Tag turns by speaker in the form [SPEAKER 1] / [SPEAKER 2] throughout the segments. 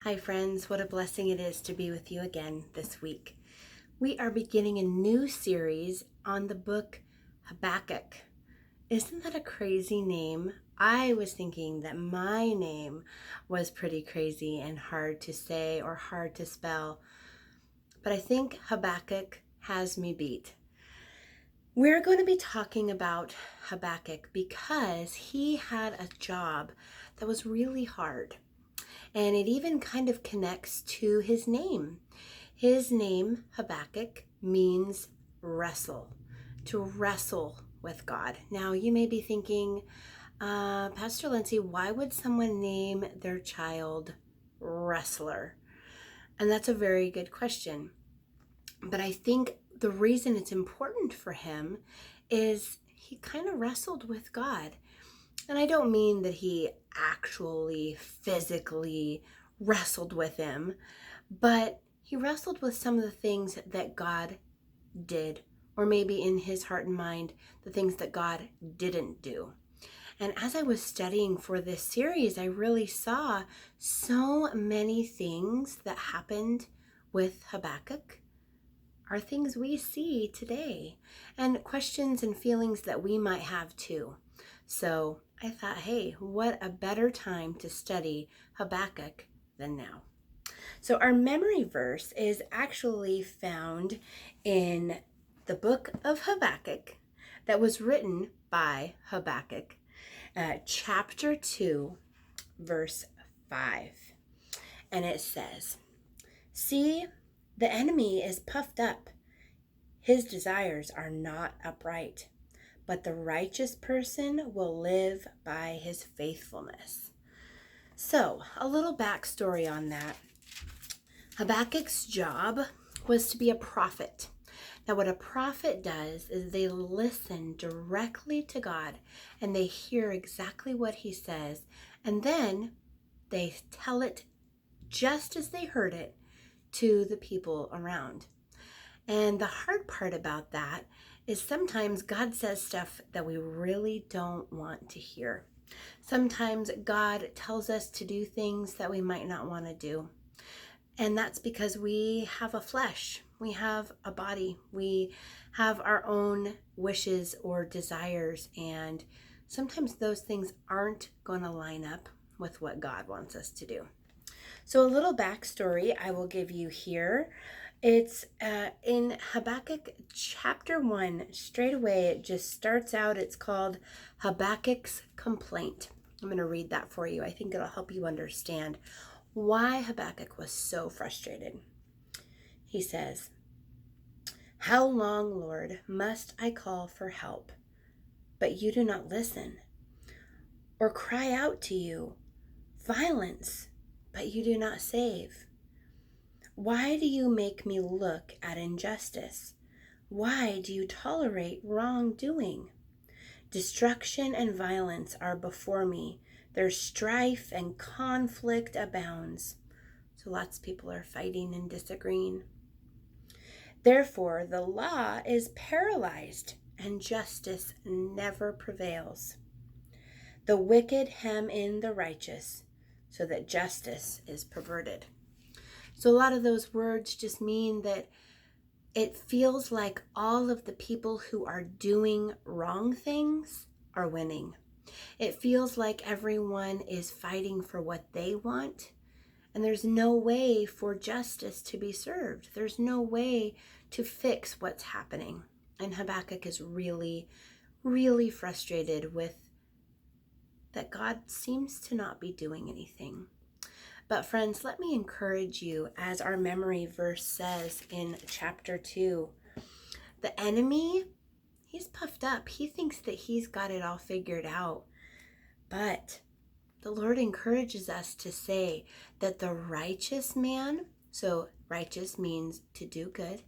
[SPEAKER 1] Hi, friends. What a blessing it is to be with you again this week. We are beginning a new series on the book Habakkuk. Isn't that a crazy name? I was thinking that my name was pretty crazy and hard to say or hard to spell, but I think Habakkuk has me beat. We're going to be talking about Habakkuk because he had a job that was really hard. And it even kind of connects to his name. His name, Habakkuk, means wrestle, to wrestle with God. Now, you may be thinking, Pastor Lindsay, why would someone name their child Wrestler? And that's a very good question. But I think the reason it's important for him is he kind of wrestled with God. And I don't mean that he actually physically wrestled with him, but he wrestled with some of the things that God did, or maybe in his heart and mind, the things that God didn't do. And as I was studying for this series, I really saw so many things that happened with Habakkuk are things we see today, and questions and feelings that we might have too. So I thought, hey, what a better time to study Habakkuk than now. So our memory verse is actually found in the book of Habakkuk that was written by Habakkuk, chapter 2, verse 5. And it says, "See, the enemy is puffed up. His desires are not upright, but the righteous person will live by his faithfulness." So, a little backstory on that. Habakkuk's job was to be a prophet. Now, what a prophet does is they listen directly to God and they hear exactly what he says, and then they tell it just as they heard it to the people around. And the hard part about that is sometimes God says stuff that we really don't want to hear. Sometimes God tells us to do things that we might not want to do. And that's because we have a flesh, we have a body, we have our own wishes or desires, and sometimes those things aren't going to line up with what God wants us to do. So a little backstory I will give you here. It's in Habakkuk chapter 1. Straight away, it just starts out. It's called Habakkuk's Complaint. I'm going to read that for you. I think it'll help you understand why Habakkuk was so frustrated. He says, "How long, Lord, must I call for help, but you do not listen? Or cry out to you, violence, but you do not save? Why do you make me look at injustice? Why do you tolerate wrongdoing? Destruction and violence are before me. Their strife and conflict abounds." So lots of people are fighting and disagreeing. "Therefore, the law is paralyzed and justice never prevails. The wicked hem in the righteous so that justice is perverted." So a lot of those words just mean that it feels like all of the people who are doing wrong things are winning. It feels like everyone is fighting for what they want, and there's no way for justice to be served. There's no way to fix what's happening. And Habakkuk is really, really frustrated with that God seems to not be doing anything. But friends, let me encourage you, as our memory verse says in chapter 2, the enemy, he's puffed up. He thinks that he's got it all figured out. But the Lord encourages us to say that the righteous man, so righteous means to do good,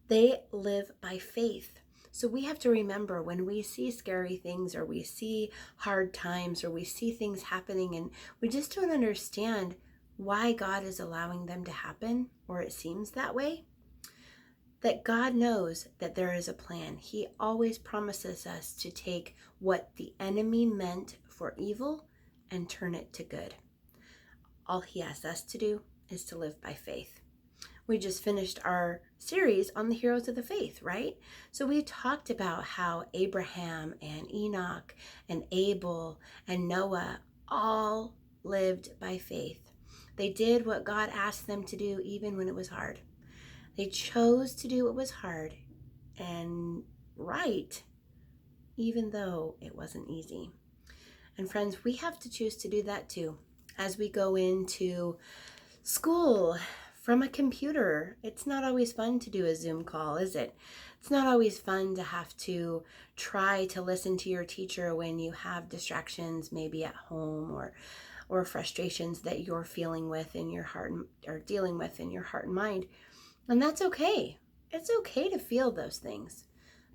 [SPEAKER 1] they live by faith. So we have to remember when we see scary things or we see hard times or we see things happening and we just don't understand why God is allowing them to happen, or it seems that way, that God knows that there is a plan. He always promises us to take what the enemy meant for evil and turn it to good. all he asks us to do is to live by faith. We just finished our series on the heroes of the faith, right? So we talked about how Abraham and Enoch and Abel and Noah all lived by faith. They did what God asked them to do even when it was hard. They chose to do what was hard and right, even though it wasn't easy. And friends, we have to choose to do that too. As we go into school from a computer, it's not always fun to do a Zoom call, is it? It's not always fun to have to try to listen to your teacher when you have distractions, maybe at home, or frustrations that you're feeling with in your heart or dealing with in your heart and mind. And that's okay. It's okay to feel those things.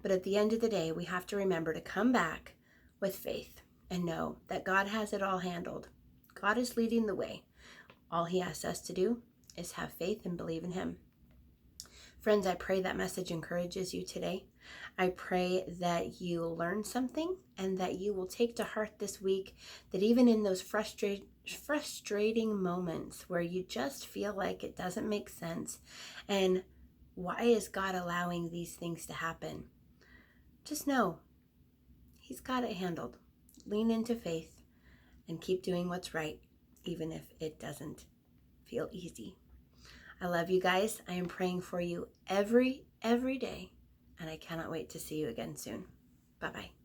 [SPEAKER 1] But at the end of the day, we have to remember to come back with faith and know that God has it all handled. God is leading the way. All he asks us to do is have faith and believe in him. Friends, I pray that message encourages you today. I pray that you learn something and that you will take to heart this week that even in those frustrating moments where you just feel like it doesn't make sense and why is God allowing these things to happen? Just know he's got it handled. Lean into faith and keep doing what's right, even if it doesn't feel easy. I love you guys. I am praying for you every day, and I cannot wait to see you again soon. Bye-bye.